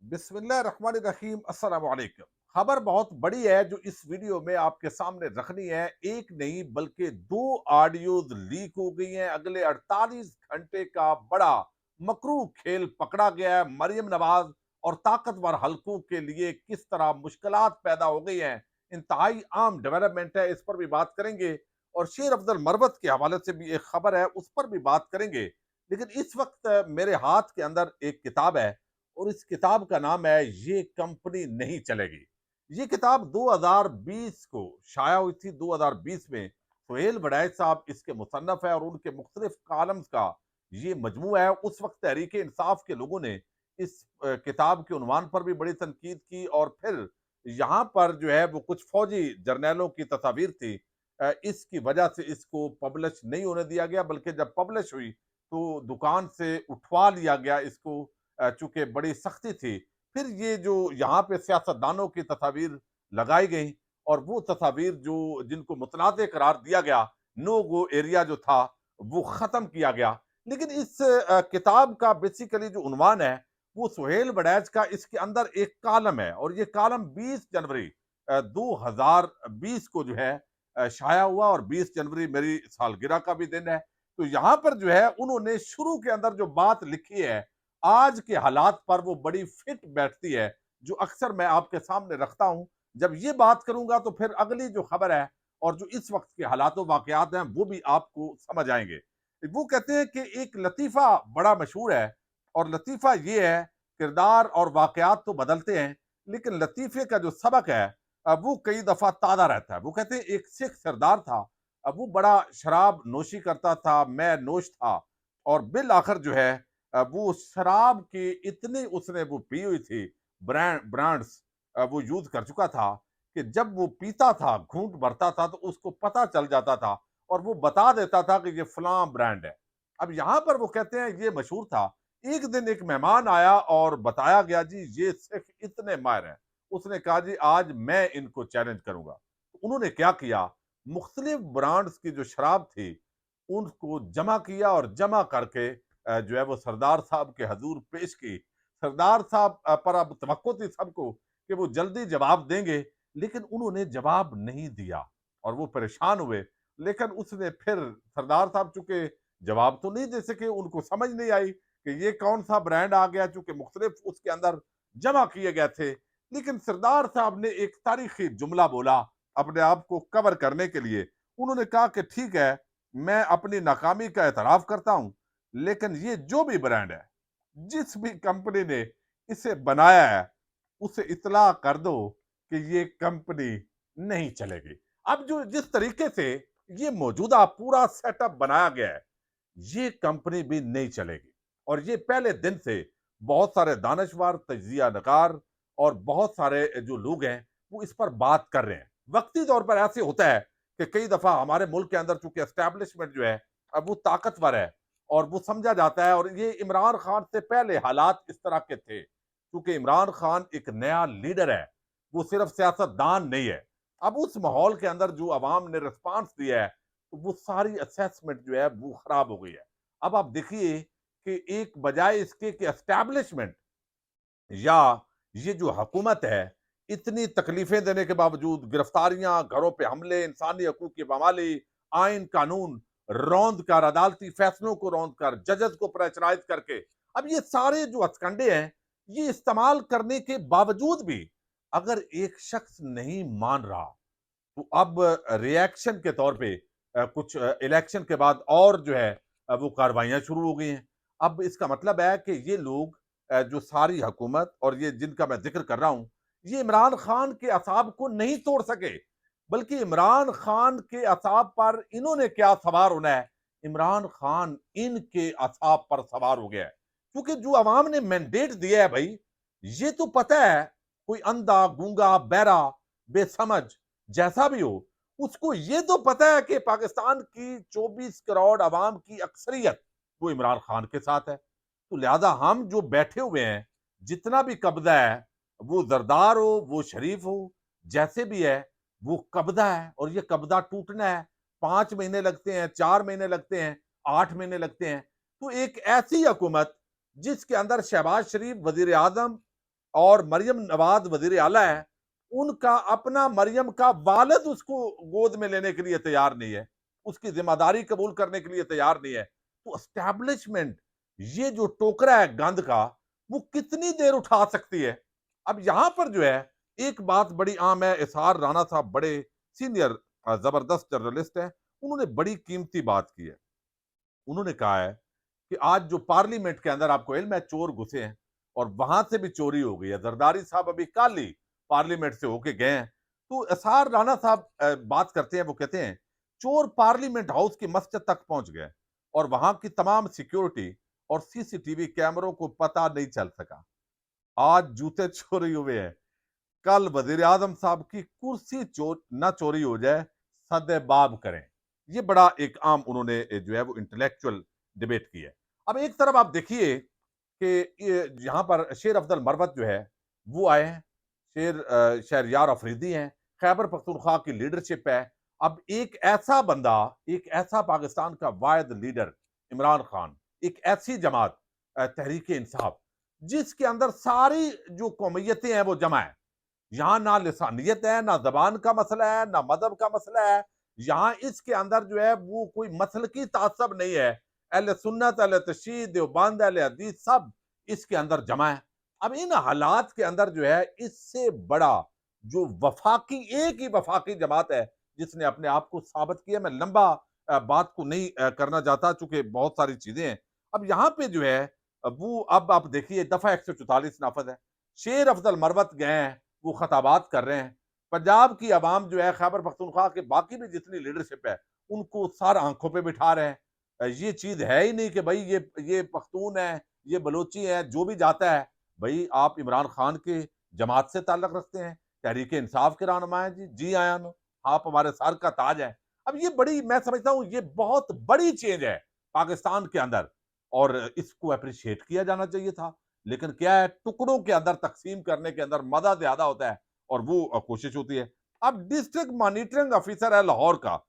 बिस्मिल्लाहिर्रहमानिर्रहीम अस्सलाम वालेकुम। खबर बहुत बड़ी है जो इस वीडियो में आपके सामने रखनी है। एक नहीं बल्कि दो ऑडियोज लीक हो गई हैं। अगले 48 घंटे का बड़ा मकरू खेल पकड़ा गया है। मरियम नवाज और ताकतवर हलकों के लिए किस तरह मुश्किलात पैदा हो गई हैं, इंतहाई आम डेवलपमेंट है, इस पर भी बात करेंगे। और शेर अफजल मरवत के हवाले से भी एक खबर है, उस पर भी बात करेंगे। लेकिन इस वक्त मेरे हाथ के अंदर एक किताब है और इस किताब का नाम है ये कंपनी नहीं चलेगी। ये किताब 2020 को शाया हुई थी। 2020 में सुहेल वड़ैच साहब इसके मुसन्नफ है और उनके मुख्तलिफ कॉलम्स का ये मजमू है। उस वक्त तहरीक इंसाफ के लोगों ने इस किताब के उन्वान पर भी बड़ी तनकीद की और फिर यहाँ पर जो है वो कुछ फौजी जर्नैलों की तस्वीर थी। इसकी वजह से इसको पब्लिश नहीं होने दिया गया, बल्कि जब पब्लिश हुई तो दुकान से उठवा लिया गया इसको, चूंकि बड़ी सख्ती थी। फिर ये जो यहाँ पे सियासतदानों की तस्वीर लगाई गई और वो तस्वीर जो जिनको मुतनाज़ करार दिया गया, नो गो एरिया जो था वो खत्म किया गया। लेकिन इस किताब का बेसिकली जो उन्वान है वो सुहेल वड़ैच का, इसके अंदर एक कॉलम है और ये कॉलम 20 जनवरी 2020 को जो है शाया हुआ और 20 जनवरी मेरी सालगिरह का भी दिन है। तो यहाँ पर जो है उन्होंने शुरू के अंदर जो बात लिखी है आज के हालात पर, वो बड़ी फिट बैठती है, जो अक्सर मैं आपके सामने रखता हूं। जब ये बात करूंगा तो फिर अगली जो खबर है और जो इस वक्त के हालात वाकयात हैं वो भी आपको समझ आएंगे। वो कहते हैं कि एक लतीफा बड़ा मशहूर है और लतीफा ये है, किरदार और वाकयात तो बदलते हैं लेकिन लतीफे का जो सबक है वो कई दफा ताज़ा रहता है। वो कहते हैं एक सिख सरदार था, अब वो बड़ा शराब नोशी करता था, मैं नोश था और बिल आखिर जो है वो शराब की इतनी उसने वो पी हुई थी, ब्रांड्स वो यूज कर चुका था कि जब वो पीता था, घूंट भरता था तो उसको पता चल जाता था और वो बता देता था कि ये फलां ब्रांड है। अब यहाँ पर वो कहते हैं ये मशहूर था। एक दिन एक मेहमान आया और बताया गया जी ये सिख इतने माहिर हैं। उसने कहा जी आज मैं इनको चैलेंज करूंगा। तो उन्होंने क्या किया, मुख्तलिफ ब्रांड्स की जो शराब थी उनको जमा किया और जमा करके जो है वो सरदार साहब के हजूर पेश की। सरदार साहब पर अब तवक्को थी सबको कि वो जल्दी जवाब देंगे, लेकिन उन्होंने जवाब नहीं दिया और वो परेशान हुए। लेकिन उसने फिर सरदार साहब चूंकि जवाब तो नहीं दे सके, उनको समझ नहीं आई कि ये कौन सा ब्रांड आ गया, चूंकि मुख्तलिफ उसके अंदर जमा किए गए थे। लेकिन सरदार साहब ने एक तारीखी जुमला बोला अपने आप को कवर करने के लिए। उन्होंने कहा कि ठीक है, मैं अपनी नाकामी का एतराफ करता हूं, लेकिन ये जो भी ब्रांड है, जिस भी कंपनी ने इसे बनाया है, उसे इत्तला कर दो कि ये कंपनी नहीं चलेगी। अब जो जिस तरीके से ये मौजूदा पूरा सेटअप बनाया गया है, ये कंपनी भी नहीं चलेगी। और ये पहले दिन से बहुत सारे दानश्वर, तजिया नगार और बहुत सारे जो लोग हैं, वो इस पर बात कर रहे हैं। वक्ती तौर पर ऐसे होता है कि कई दफा हमारे मुल्क के अंदर चूंकि एस्टेब्लिशमेंट जो है अब वो ताकतवर है और वो समझा जाता है, और ये इमरान खान से पहले हालात इस तरह के थे क्योंकि इमरान खान एक नया लीडर है, वो सिर्फ सियासतदान नहीं है। अब उस माहौल के अंदर जो अवाम ने रिस्पांस दिया है तो वो सारी असेसमेंट जो है वो खराब हो गई है। अब आप देखिए कि एक बजाय इसके कि एस्टैब्लिशमेंट या ये जो हुकूमत है इतनी तकलीफें देने के बावजूद, गिरफ्तारियां, घरों पे हमले, इंसानी हकूक की पामाली, आइन कानून रौंद कर, अदालती फैसलों को रौंद कर, जजेस को प्रेशराइज करके, अब ये सारे जो हथकंडे हैं ये इस्तेमाल करने के बावजूद भी अगर एक शख्स नहीं मान रहा तो अब रिएक्शन के तौर पे कुछ इलेक्शन के बाद और जो है वो कार्रवाइयां शुरू हो गई हैं। अब इसका मतलब है कि ये लोग, जो सारी हुकूमत और ये जिनका मैं जिक्र कर रहा हूं, ये इमरान खान के असाब को नहीं तोड़ सके, बल्कि इमरान खान के असाब पर इन्होंने क्या सवार होना है, इमरान खान इनके असाब पर सवार हो गया है। क्योंकि जो अवाम ने मैंडेट दिया है भाई, ये तो पता है, कोई अंधा, गूंगा, बहरा, बेसमझ जैसा भी हो, उसको ये तो पता है कि पाकिस्तान की 24 करोड़ अवाम की अक्सरियत वो इमरान खान के साथ है। तो लिहाजा हम जो बैठे हुए हैं, जितना भी कब्जा है, वो जरदार हो, वो शरीफ हो, जैसे भी है, वो कब्जा है और ये कब्जा टूटना है। 5 महीने लगते हैं, 4 महीने लगते हैं, 8 महीने लगते हैं। तो एक ऐसी हुकूमत जिसके अंदर शहबाज शरीफ वजीर आजम और मरियम नवाज वजीर आला है, उनका अपना मरियम का वालिद उसको गोद में लेने के लिए तैयार नहीं है, उसकी जिम्मेदारी कबूल करने के लिए तैयार नहीं है। तो एस्टैब्लिशमेंट ये जो टोकरा है गंद का, वो कितनी देर उठा सकती है? अब यहां पर जो है एक बात बड़ी आम है, इसार राणा साहब बड़े सीनियर जबरदस्त जर्नलिस्ट है, उन्होंने बड़ी कीमती बात की है। उन्होंने कहा है कि आज जो पार्लियामेंट के अंदर आपको इल्म है चोर घुसे हैं और वहां से भी चोरी हो गई है। जरदारी साहब अभी कल ही पार्लियामेंट से होके गए हैं। तो एसआर राणा साहब बात करते हैं, वो कहते हैं चोर पार्लियामेंट हाउस की मस्जिद तक पहुंच गए और वहां की तमाम सिक्योरिटी और सीसीटीवी कैमरों को पता नहीं चल सका। आज जूते चोरी हुए हैं, कल वजीर आजम साहब की कुर्सी ना चोरी हो जाए, सदेबाब करें। ये बड़ा एक आम उन्होंने जो है वो इंटेलेक्चुअल डिबेट की है। अब एक तरफ आप देखिए कि ये यहाँ पर शेर अफजल मरवत जो है वो आए हैं, शहरयार अफरीदी हैं, खैबर पख्तूनख्वा की लीडरशिप है। अब एक ऐसा बंदा, एक ऐसा पाकिस्तान का वाहिद लीडर इमरान खान, एक ऐसी जमात तहरीक इंसाफ जिसके अंदर सारी जो कौमियतें हैं वो जमा है। यहाँ ना लिसानियत है, ना ज़बान का मसला है, ना मज़हब का मसला है। यहाँ इसके अंदर जो है वो कोई मसलकी तासब नहीं है। अहले सुन्नत, अहले तशय्युद, देवबंद, अहले हदीस सब इसके अंदर जमा है। अब इन हालात के अंदर जो है इससे बड़ा जो वफाकी एक ही वफाकी जमात है जिसने अपने आप को साबित किया। मैं लंबा बात को नहीं करना चाहता चूँकि बहुत सारी चीज़ें हैं। अब यहाँ पे जो है वो अब आप देखिए दफ़ा 144 नाफ़ज़ है। शेर अफ़ज़ल मरवत गए हैं, वो खताबात कर रहे हैं। पंजाब की अवाम जो है खैबर पख्तूनख्वा के बाकी भी जितनी लीडरशिप है, उनको सर आंखों पे बिठा रहे हैं। ये चीज़ है ही नहीं कि भई ये पख्तून है, ये बलोची है, जो भी जाता है, भई आप इमरान खान की जमात से ताल्लुक रखते हैं, तहरीक इंसाफ के रहनुमा हैं जी, जी आया नो, आप हमारे सर का ताज हैं। अब ये बड़ी मैं समझता हूँ ये बहुत बड़ी चेंज है पाकिस्तान के अंदर और इसको एप्रिशिएट किया जाना चाहिए था। लेकिन क्या है टुकड़ों के अंदर तकसीम करने के अंदर मजा ज्यादा होता है और वो कोशिश होती है। अब डिस्ट्रिक्ट मॉनिटरिंग ऑफिसर है लाहौर का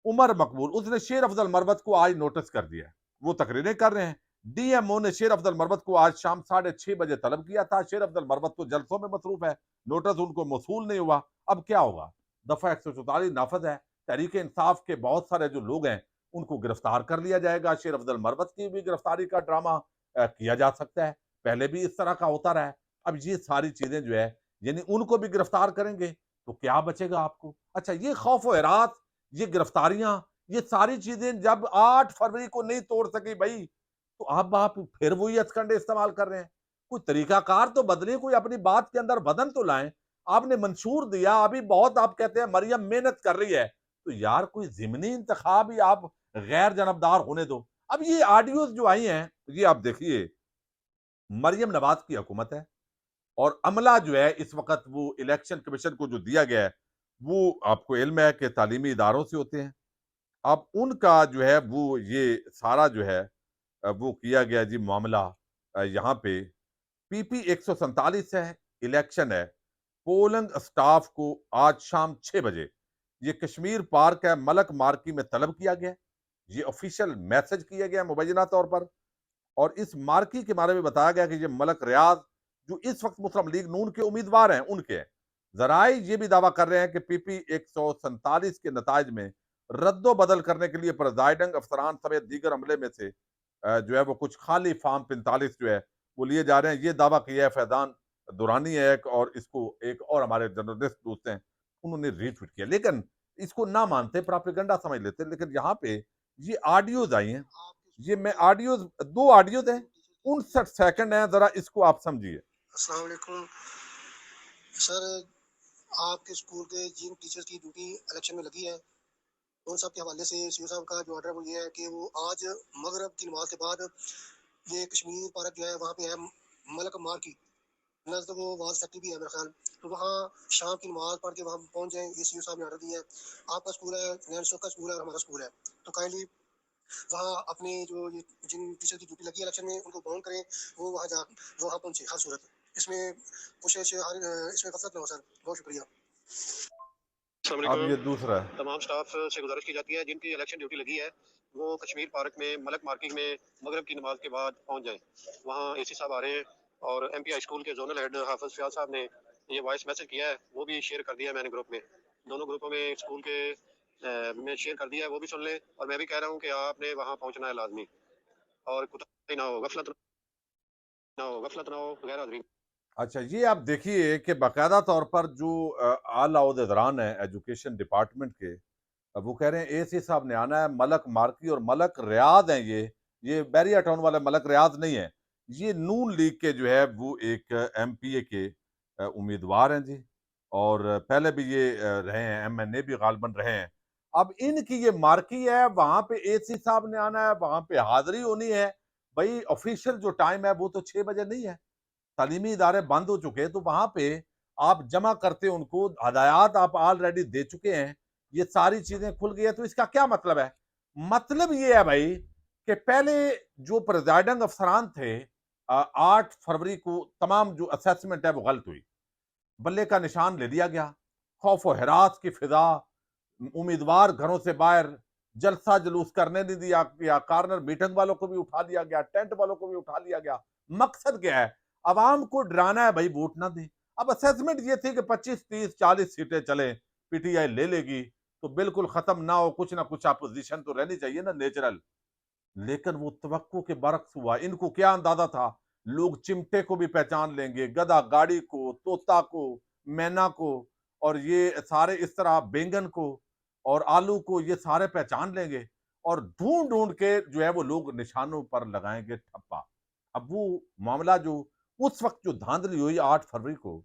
उमर मकबूल, उसने शेर अफजल मरवत को आज नोटिस कर दिया है, वो तकरीरें कर रहे हैं। डीएमओ ने शेर अफजल मरवत को आज शाम 6:30 बजे तलब किया था। शेर अफजल मरवत तो जलसों में मसरूफ है, नोटिस उनको मौसूल नहीं हुआ। अब क्या होगा? दफा 144 नाफज है, तहरीक इंसाफ के बहुत सारे जो लोग हैं उनको गिरफ्तार कर लिया जाएगा। शेर अफजल मरवत की भी गिरफ्तारी का ड्रामा किया जा सकता है, पहले भी इस तरह का होता रहा है। अब ये सारी चीजें जो है यानी उनको भी गिरफ्तार करेंगे तो क्या बचेगा आपको? अच्छा, ये खौफ व हिरात, ये गिरफ्तारियां, ये सारी चीजें जब 8 फरवरी को नहीं तोड़ सकी भाई, तो अब आप फिर वही हथकंडे इस्तेमाल कर रहे हैं। कोई तरीकाकार तो बदलें, कोई अपनी बात के अंदर बदन तो लाएं। आपने मंशूर दिया, अभी बहुत आप कहते हैं मरियम मेहनत कर रही है, तो यार कोई ज़िमनी इंतखाब ही आप गैर जानबदार होने दो। अब ये ऑडियोज़ जो आई हैं, ये आप देखिए, मरियम नवाज़ की हुकूमत है और अमला जो है इस वक़्त वो इलेक्शन कमीशन को जो दिया गया है, वो आपको इल्म है कि तालीमी इदारों से होते हैं। अब उनका जो है वो ये सारा जो है वो किया गया जी मामला यहाँ पे पीपी 147 है, इलेक्शन है। पोलिंग स्टाफ को आज शाम 6 बजे ये कश्मीर पार्क है मलक मार्की में तलब किया गया है। ये ऑफिशियल मैसेज किया गया मुबैना तौर पर और इस मार्की के बारे में बताया गया कि ये मलक रियाज जो इस वक्त मुस्लिम लीग नून के उम्मीदवार हैं उनके हैं। जराए ये भी दावा कर रहे हैं कि पीपी 147 के नताज में रद्दो बदल करने के लिए प्रेजाइडिंग अफसरान समेत दीगर अमले में से जो है वो कुछ खाली फार्म 45 जो है वो लिए जा रहे हैं। ये दावा किया है फैजान दुरानी है एक और इसको एक और हमारे जर्नलिस्ट दोस्त हैं उन्होंने रीट्वीट किया, लेकिन इसको ना मानते प्रोपेगेंडा समझ लेते। लेकिन यहाँ पे ये ऑडियोज आई हैं, ये मैं ऑडियोज 2 ऑडियोज हैं, 59 सेकंड हैं, जरा इसको आप समझिए। अस्सलाम वालेकुम सर, आपके स्कूल के जिन टीचर्स की ड्यूटी इलेक्शन में लगी है उन सब के हवाले से सीओ साहब का जो ऑर्डर है वो ये है कि वो आज मगरब की नमाज के बाद ये कश्मीर पार्क जो है वहाँ पे है मलक मार की नजद वो वाज फैक्ट्री भी है मेरा ख्याल, तो वहाँ शाम की नमाज पढ़ के वहाँ पहुँच जाए, ये सीओ साहब ने ऑर्डर दिया है। आपका स्कूल है, नैनसो का स्कूल है और हमारा स्कूल है, तो काइंडली वहाँ अपने जो ये जिन टीचर की ड्यूटी लगी है इलेक्शन में उनको बाउंड करें, वो वहाँ पहुँचे हर सूरत। इसमें कोशिश इसमें गफलत ना हो सर, बहुत शुक्रिया। अब ये दूसरा है। तमाम स्टाफ से गुजारिश की जाती है जिनकी इलेक्शन ड्यूटी लगी है वो कश्मीर पार्क में मलक मार्किंग में मगरब की नमाज के बाद पहुंच जाएं। वहाँ एसी साहब आ रहे हैं और एमपीआई स्कूल के जोनल हेड हाफिज फयाज साहब ने ये वॉइस मैसेज किया है, वो भी शेयर कर दिया है मैंने ग्रुप में, दोनों ग्रुपों में स्कूल के में शेयर कर दिया है, वो भी सुन लें। और मैं भी कह रहा हूँ कि आपने वहाँ पहुँचना है लाजमी, और कुछ ना हो, गफलत ना हो वगैरह। अच्छा, ये आप देखिए कि बाकायदा तौर पर जो आला ओहदेदारान है एजुकेशन डिपार्टमेंट के, वो कह रहे हैं एसी साहब ने आना है, मलक मार्की और मलक रियाद हैं ये बैरिया टाउन वाले मलक रियाद नहीं है। ये नून लीग के जो है वो एक एमपीए के उम्मीदवार हैं जी, और पहले भी ये रहे हैं, एमएनए भी गालिबन रहे हैं। अब इनकी ये मार्की है, वहां पे एसी साहब ने आना है, वहां पे हाजिरी होनी है। भाई ऑफिशियल जो टाइम है वो तो 6 बजे नहीं है, तालीमी इदारे बंद हो चुके हैं, तो वहां पे आप जमा करते उनको हदायत आप ऑलरेडी दे चुके हैं, ये सारी चीजें खुल गई है, तो इसका क्या मतलब है? मतलब ये है भाई कि पहले जो प्रिजाइडिंग अफसरान थे 8 फरवरी को तमाम जो असेसमेंट है वो गलत हुई, बल्ले का निशान ले लिया गया, खौफ और हिरास की फिजा, उम्मीदवार घरों से बाहर जलसा जुलूस करने नहीं दिया गया, कॉर्नर मीटिंग वालों को भी उठा लिया गया, टेंट वालों को भी उठा लिया गया। मकसद क्या है? अवाम को डराना है भाई, वोट ना दें। अब असेसमेंट ये थी कि 25 30 40 सीटें चले, पीटीआई ले लेगी, तो बिल्कुल खत्म ना हो, कुछ ना कुछ अपोजिशन तो रहनी चाहिए ना, नेचुरल। लेकिन वो तवक्को के बरक्स हुआ। इनको क्या अंदाजा था? लोग चिमटे को भी पहचान लेंगे, गधा गाड़ी को, तोता को, मैना को, और ये सारे इस तरह बैंगन को और आलू को, ये सारे पहचान लेंगे, और ढूंढ ढूंढ के जो है वो लोग निशानों पर लगाएंगे ठप्पा। अब वो मामला जो उस वक्त जो धांधली हुई 8 फरवरी को,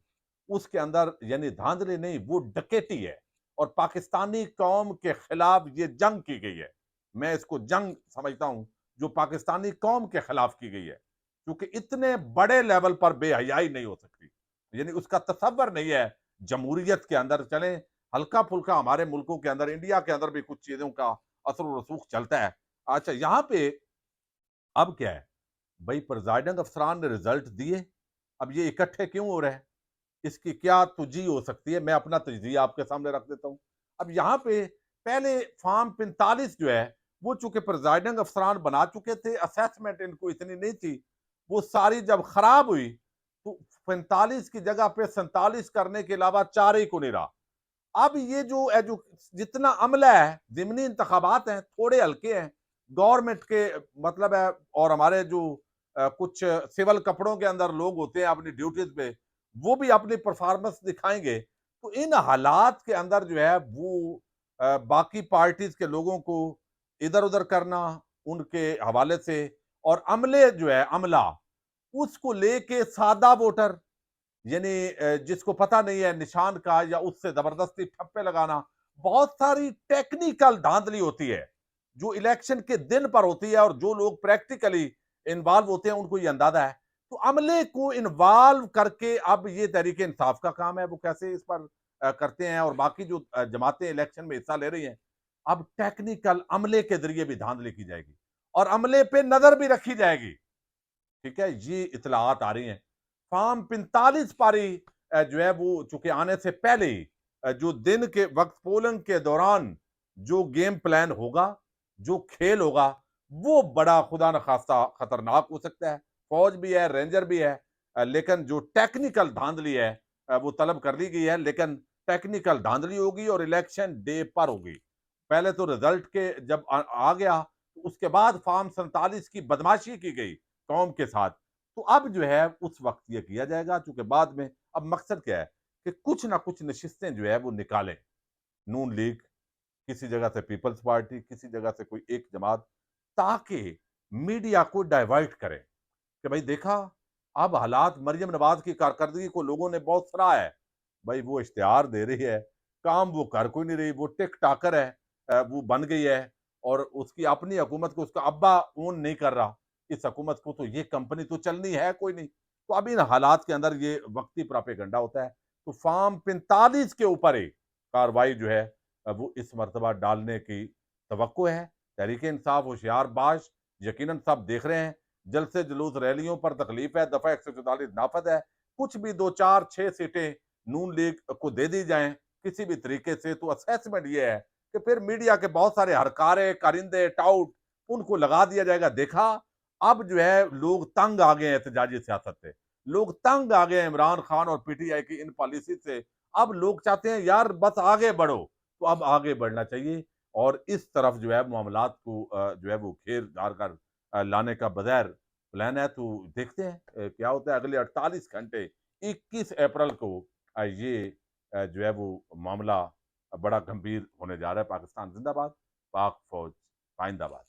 उसके अंदर यानी धांधली नहीं, वो डकैती है, और पाकिस्तानी कौम के खिलाफ ये जंग की गई है। मैं इसको जंग समझता हूं जो पाकिस्तानी कौम के खिलाफ की गई है, क्योंकि इतने बड़े लेवल पर बेहयाई नहीं हो सकती, यानी उसका तसव्वुर नहीं है। जमहूरियत के अंदर चले, हल्का फुल्का हमारे मुल्कों के अंदर, इंडिया के अंदर भी कुछ चीजों का असर रसूख चलता है। अच्छा, यहां पे अब क्या है भाई? प्रिजाइडिंग अफसरान ने रिजल्ट दिए, अब ये इकट्ठे क्यों हो रहे हैं? इसकी क्या तुझी हो सकती है? मैं अपना तजिया आपके सामने रख देता हूं। अब यहां पे पहले फॉर्म 45 जो है, वो चूंकि प्रिजाइडिंग अफसरान बना चुके थे, असेसमेंट इनको इतनी नहीं थी, वो सारी जब खराब हुई, तो 45 की जगह पे 47 करने के अलावा 4 ही को नहीं रहा। अब ये जो जितना अमला है, ज़िमनी इंतखाबात हैं, थोड़े हल्के हैं, गवर्नमेंट के मतलब है, और हमारे जो कुछ सिविल कपड़ों के अंदर लोग होते हैं अपनी ड्यूटीज पे, वो भी अपनी परफॉर्मेंस दिखाएंगे। तो इन हालात के अंदर जो है वो बाकी पार्टीज के लोगों को इधर उधर करना उनके हवाले से, और अमले जो है अमला, उसको लेके सादा वोटर, यानी जिसको पता नहीं है निशान का, या उससे जबरदस्ती ठप्पे लगाना, बहुत सारी टेक्निकल धांधली होती है जो इलेक्शन के दिन पर होती है, और जो लोग प्रैक्टिकली इन्वॉल्व होते हैं उनको ये अंदाजा है। तो अमले को इन्वॉल्व करके अब ये तहरीक इंसाफ का काम है, वो कैसे इस पर करते हैं, और बाकी जो जमातें इलेक्शन में हिस्सा ले रही हैं, अब टेक्निकल अमले के जरिए भी धांधली की जाएगी, और अमले पे नजर भी रखी जाएगी। ठीक है, ये इतलात आ रही हैं। फॉर्म 45 पारी जो है वो चूंकि आने से पहले ही जो दिन के वक्त पोलिंग के दौरान जो गेम प्लान होगा, जो खेल होगा, वो बड़ा खुदा न खास्ता खतरनाक हो सकता है। फौज भी है, रेंजर भी है, लेकिन जो टेक्निकल धांधली है वो तलब कर ली गई है, लेकिन टेक्निकल धांधली होगी और इलेक्शन डे पर होगी। पहले तो रिजल्ट के जब आ गया, तो उसके बाद फॉर्म 47 की बदमाशी की गई कौम के साथ, तो अब जो है उस वक्त ये किया जाएगा, चूंकि बाद में अब मकसद क्या है कि कुछ ना कुछ नशिस्तें जो है वो निकालें। नून लीग, किसी जगह से पीपल्स पार्टी, किसी जगह से कोई एक जमात, ताकि मीडिया को डाइवर्ट करें कि भाई देखा, अब हालात, मरियम नवाज की कारकर्दगी को लोगों ने बहुत सराहा है। भाई वो इश्तिहार दे रही है, काम वो कर कोई नहीं रही, वो टिक टाकर है, वो बन गई है, और उसकी अपनी हुकूमत को उसका अब्बा ओन नहीं कर रहा, इस हुकूमत को, तो ये कंपनी तो चलनी है कोई नहीं। तो अब इन हालात के अंदर ये वक्ती प्रोपेगेंडा होता है। तो फॉर्म 45 के ऊपर ही कार्रवाई जो है वो इस मर्तबा डालने की तवक्को है। तहरीक इंसाफ होशियार बाश, यकीनन सब देख रहे हैं, जलसे जुलूस रैलियों पर तकलीफ है, दफा 144 नाफद है, कुछ भी 2 4 6 सीटें नून लीग को दे दी जाएं किसी भी तरीके से, तो असेसमेंट ये है कि फिर मीडिया के बहुत सारे हरकारे, कारिंदे, टाउट, उनको लगा दिया जाएगा। देखा, अब जो है लोग तंग आ गए हैं एहतजाजी सियासत से, लोग तंग आ गए इमरान खान और पीटीआई की इन पॉलिसी से। अब लोग चाहते हैं यार बस आगे बढ़ो, तो अब आगे बढ़ना चाहिए और इस तरफ जो है मामलात को जो है वो घेर घार कर लाने का बगैर प्लान है। तो देखते हैं क्या होता है अगले 48 घंटे 21 अप्रैल को ये जो है वो मामला बड़ा गंभीर होने जा रहा है। पाकिस्तान जिंदाबाद, पाक फौज पाइंदाबाद।